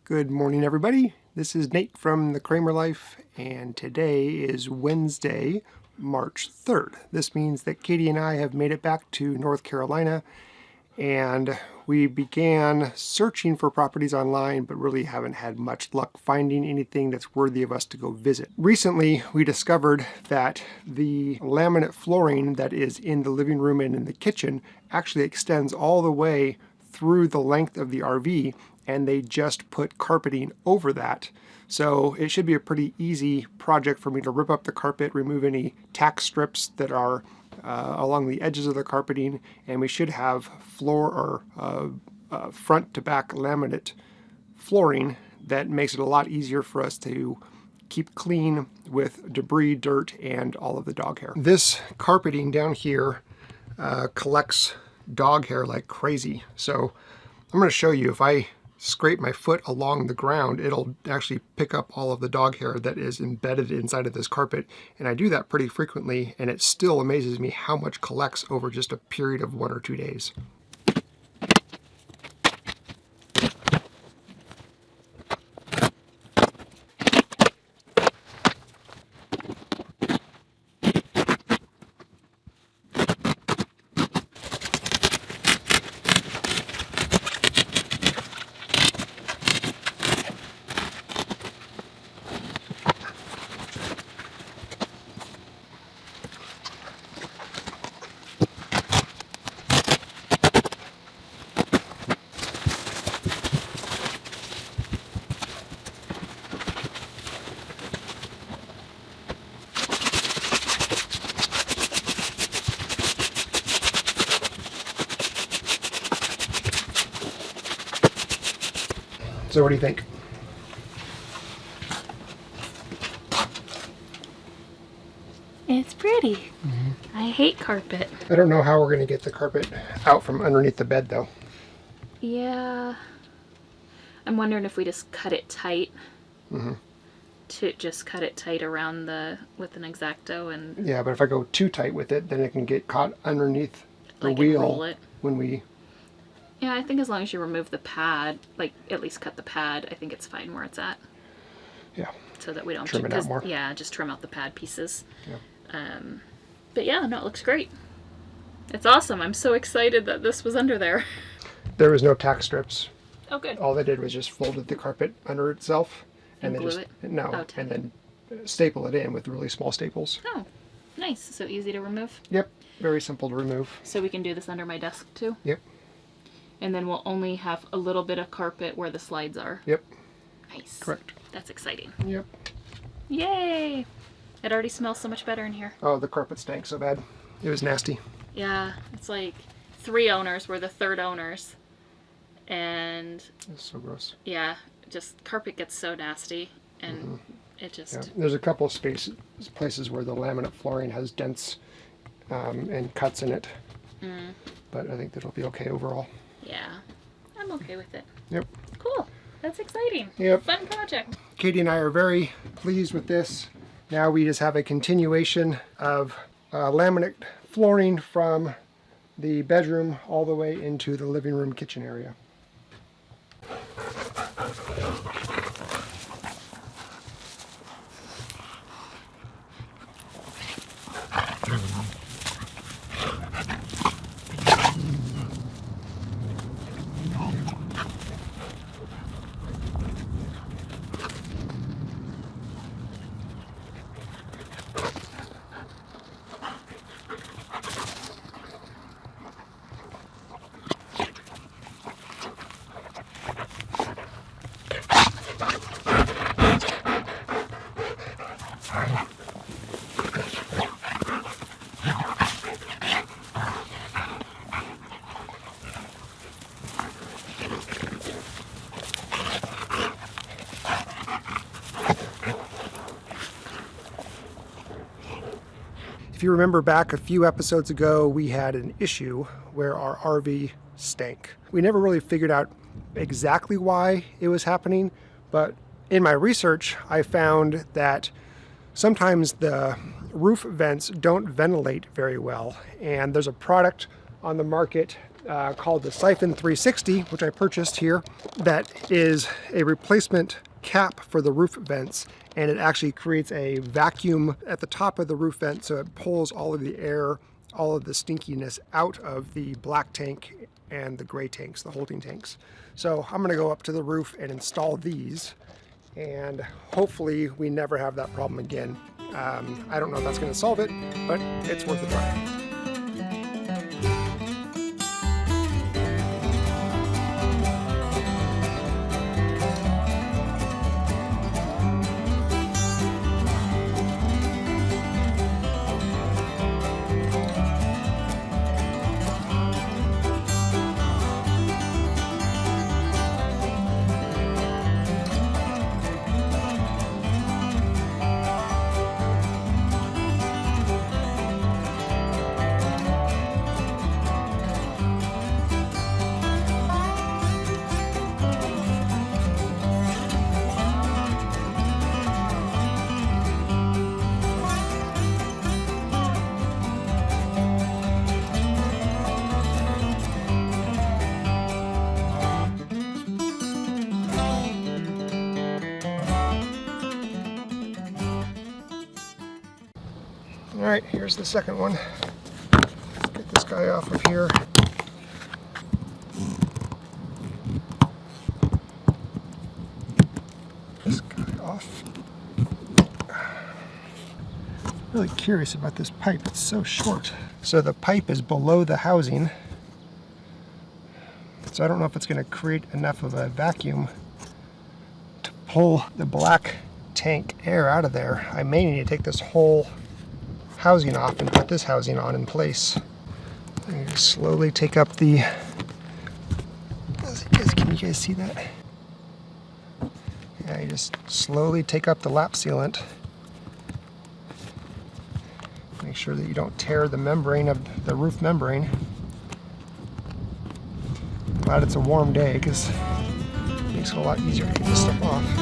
Good morning, everybody. This is Nate from the Kraemer Life, and today is Wednesday, March 3rd. This means that Katie and I have made it back to North Carolina, and we began searching for properties online, but really haven't had much luck finding anything that's worthy of us to go visit. Recently, we discovered that the laminate flooring that is in the living room and in the kitchen actually extends all the way through the length of the RV, and they just put carpeting over that. So it should be a pretty easy project for me to rip up the carpet, remove any tack strips that are along the edges of the carpeting, and we should have floor or front to back laminate flooring that makes it a lot easier for us to keep clean with debris, dirt, and all of the dog hair. This carpeting down here collects dog hair like crazy. So I'm going to show you, if I scrape my foot along the ground, it'll actually pick up all of the dog hair that is embedded inside of this carpet. And I do that pretty frequently, and it still amazes me how much collects over just a period of 1 or 2 days. So what do you think? It's pretty. I hate carpet. I don't know how we're going to get the carpet out from underneath the bed, though. Yeah. I'm wondering if we just cut it tight. To just cut it tight around with an X-Acto and... Yeah, but if I go too tight with it, then it can get caught underneath the like wheel roll it. when we... Yeah, I think as long as you remove the pad, like at least cut the pad, I think it's fine where it's at. Yeah. So that we don't trim it out more. Yeah, just trim out the pad pieces. Yeah. But yeah, no, it looks great. It's awesome. I'm so excited that this was under there. There was no tack strips. Oh, good. All they did was just folded the carpet under itself and then glue just it? no, Oh, and then staple it in with really small staples. Oh, nice. So easy to remove. Yep, very simple to remove. So we can do this under my desk too. Yep. And then we'll only have a little bit of carpet where the slides are. Yep. Nice. Correct. That's exciting. Yep. Yay! It already smells so much better in here. Oh, the carpet stank so bad. It was nasty. Yeah, it's like 3 owners were the 3rd owners. And It's so gross. yeah, just carpet gets so nasty and it just... Yeah. There's a couple of places where the laminate flooring has dents and cuts in it. But I think that'll be okay overall. Yeah, I'm okay with it. Yep. Cool. That's exciting. Yep. Fun project. Katie and I are very pleased with this. Now we just have a continuation of laminate flooring from the bedroom all the way into the living room kitchen area. If you remember back a few episodes ago, we had an issue where our RV stank. We never really figured out exactly why it was happening, but in my research, I found that sometimes the roof vents don't ventilate very well, and there's a product on the market called the Siphon 360, which I purchased here, that is a replacement cap for the roof vents, and it actually creates a vacuum at the top of the roof vent, so it pulls all of the air, all of the stinkiness out of the black tank and the gray tanks, the holding tanks. So I'm gonna go up to the roof and install these, and hopefully we never have that problem again. I don't know if that's gonna solve it, but it's worth a try. All right, here's the second one. Let's get this guy off of here. This guy off. Really curious about this pipe, it's so short. So the pipe is below the housing. So I don't know if it's gonna create enough of a vacuum to pull the black tank air out of there. I may need to take this whole housing off and put this housing on in place. And just slowly take up the, can you guys see that? Yeah, you just slowly take up the lap sealant. Make sure that you don't tear the membrane of the roof membrane. Glad it's a warm day because it makes it a lot easier to get this stuff off.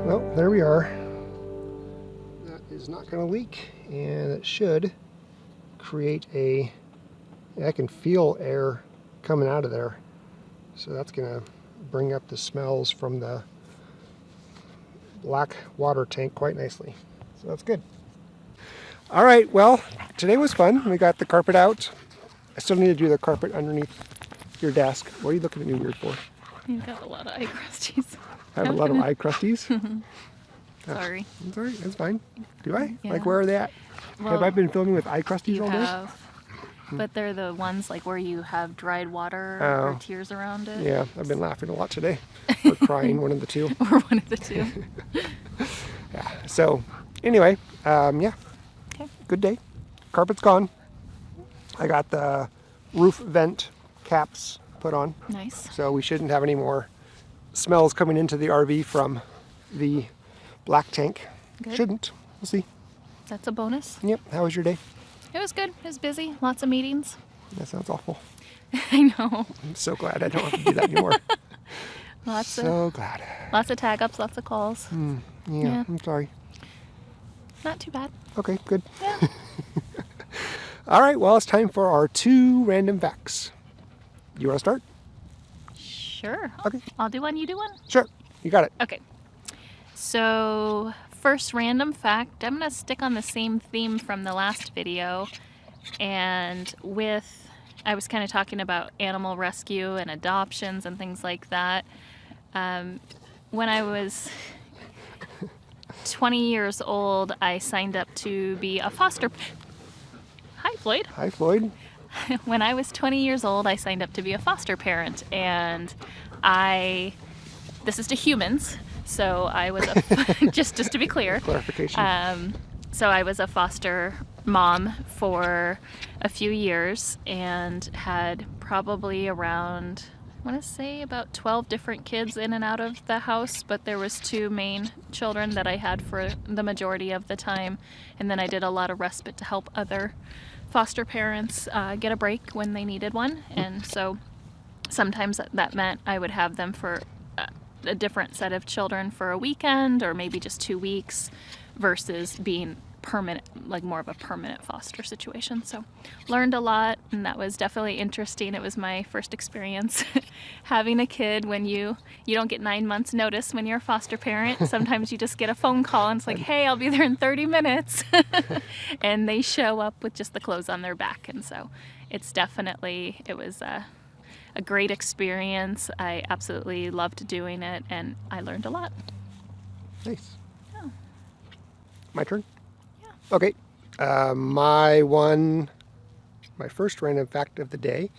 Well, there we are. That is not going to leak, and it should create a, I can feel air coming out of there. So that's going to bring up the smells from the black water tank quite nicely. So that's good. All right, well, today was fun. We got the carpet out. I still need to do the carpet underneath your desk. What are you looking at me weird for? You've got a lot of eye crusties. I have a lot of eye crusties. Sorry. It's all right, that's fine. Do I? Yeah. Like, where are they at? Well, have I been filming with eye crusties you all day? have, but they're the ones like where you have dried water Oh. or tears around it. Yeah, I've been laughing a lot today. Or crying, one of the two. Or one of the two. Yeah, so anyway, yeah, Okay. good day. Carpet's gone. I got the roof vent caps put on, Nice. so we shouldn't have any more smells coming into the RV from the black tank. Good. Shouldn't. We'll see. That's a bonus. Yep, how was your day? It was good. It was busy. Lots of meetings. That sounds awful. I know. I'm so glad I don't have to do that anymore. Lots of So glad. tag ups, lots of calls. Yeah, Yeah. I'm sorry. Not too bad. Okay, good. Yeah. All right, well, it's time for our 2 random facts. You want to start? Sure. Okay. I'll do one, you do one? Sure, you got it. Okay. So, first random fact, I'm going to stick on the same theme from the last video. And I was kind of talking about animal rescue and adoptions and things like that. When I was 20 years old, I signed up to be a foster. Hi, Floyd. Hi, Floyd. When I was 20 years old, I signed up to be a foster parent, and this is to humans, so I was just to be clear. Clarification. So I was a foster mom for a few years and had probably around, I want to say about 12 different kids in and out of the house, but there was 2 main children that I had for the majority of the time, and then I did a lot of respite to help other foster parents get a break when they needed one. And so sometimes that meant I would have them for a different set of children for a weekend or maybe just 2 weeks versus being permanent, like more of a permanent foster situation. So learned a lot, and that was definitely interesting. It was my first experience having a kid when you don't get 9 months notice when you're a foster parent. Sometimes you just get a phone call and it's like, hey, I'll be there in 30 minutes. And they show up with just the clothes on their back. And so it was a great experience. I absolutely loved doing it, and I learned a lot. Nice. Yeah. My turn? Yeah. Okay. My first random fact of the day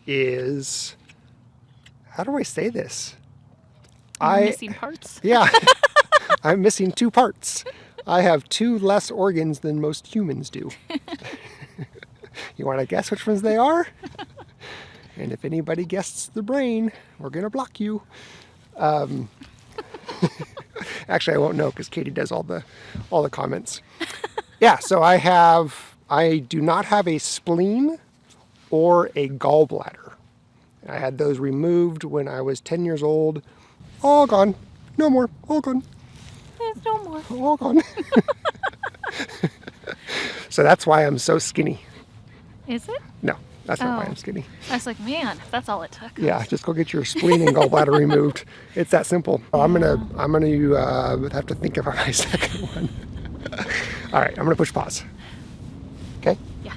is, how do I say this? Missing parts? Yeah. I'm missing 2 parts. I have 2 less organs than most humans do. You want to guess which ones they are? And if anybody guesses the brain, we're going to block you. Actually, I won't know because Katie does all the comments. Yeah, so I do not have a spleen or a gallbladder. I had those removed when I was 10 years old. All gone. No more. All gone. There's no more. All gone. So that's why I'm so skinny. Is it? No, that's not why I'm skinny. I was like, man, if that's all it took. Yeah, just go get your spleen and gallbladder removed. It's that simple. I'm gonna have to think about my second one. All right, I'm gonna push pause. Okay. Yeah.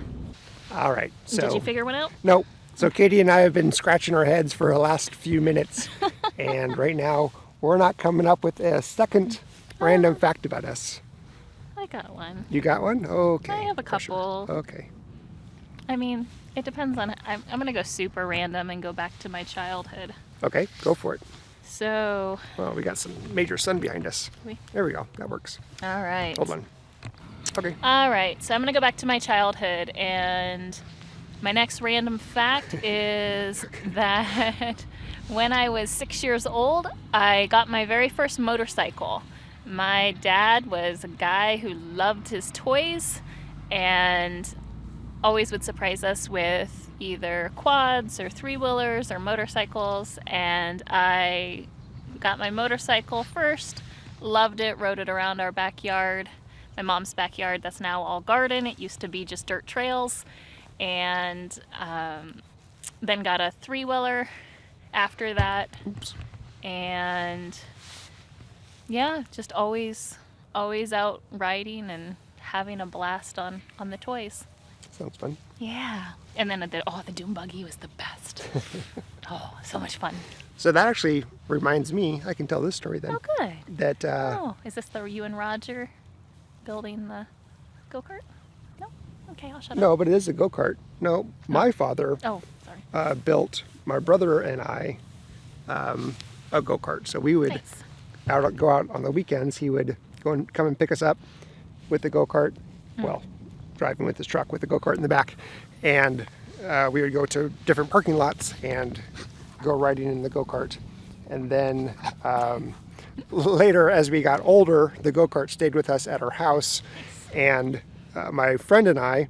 All right. So. Did you figure one out? No. So Katie and I have been scratching our heads for the last few minutes, and right now we're not coming up with a second random fact about us. I got one. You got one? Okay. I have a couple. Okay. I mean, it depends on. I'm gonna go super random and go back to my childhood. Okay, go for it. So. Well, we got some major sun behind us. There we go. That works. All right. Hold on. Okay. All right. So I'm gonna go back to my childhood, and my next random fact is that when I was 6 years old, I got my very first motorcycle. My dad was a guy who loved his toys and always would surprise us with either quads or 3-wheelers or motorcycles, and I got my motorcycle first, loved it, rode it around our backyard, my mom's backyard that's now all garden. It used to be just dirt trails, and then got a 3-wheeler after that. Oops. And yeah, just always out riding and having a blast on the toys. Sounds fun. Yeah. And then the dune buggy was the best. Oh, so much fun. So that actually reminds me, I can tell this story then. Oh, good. That Is this you and Roger building the go-kart? No? Okay, I'll shut up. no, but it is a go-kart. No, my father Oh, sorry. built my brother and I a go-kart. So we would Nice. go out on the weekends. He would come and pick us up with the go-kart. Well, driving with his truck with the go-kart in the back, and we would go to different parking lots and go riding in the go-kart. And then later, as we got older, the go-kart stayed with us at our house, and my friend and I,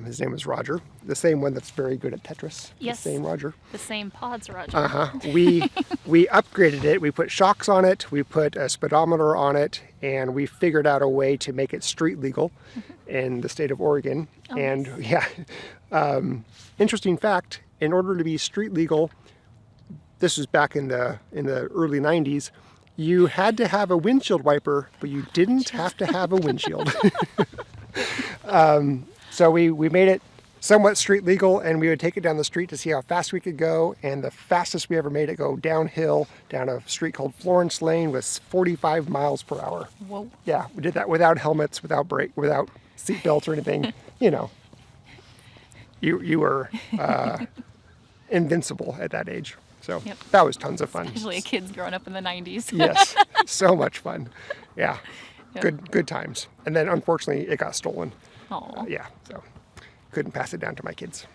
his name was Roger, the same one that's very good at Tetris. Yes. The same Roger. The same pods, Roger. We upgraded it. We put shocks on it. We put a speedometer on it, and we figured out a way to make it street legal in the state of Oregon. Oh, and nice. yeah, interesting fact: in order to be street legal, this was back in the early '90s. You had to have a windshield wiper, but you didn't have to have a windshield. So we made it somewhat street legal, and we would take it down the street to see how fast we could go. And the fastest we ever made it go downhill down a street called Florence Lane was 45 miles per hour. Whoa. Yeah, we did that without helmets, without brake, without seat belts or anything. You know, you were invincible at that age. So Yep. that was tons of fun. Especially kids growing up in the 90s. Yes, so much fun. Yeah, Yep. good times. And then unfortunately it got stolen. Oh. Yeah, so couldn't pass it down to my kids.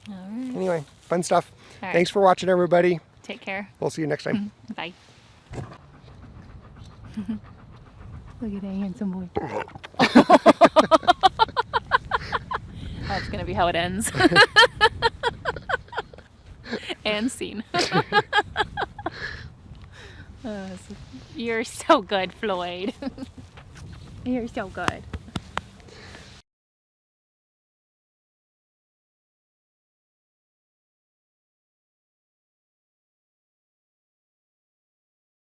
All right. Anyway, fun stuff. All right. Thanks for watching, everybody. Take care. We'll see you next time. Bye. Look at that handsome boy. That's gonna be how it ends. And scene. You're so good, Floyd. You're so good.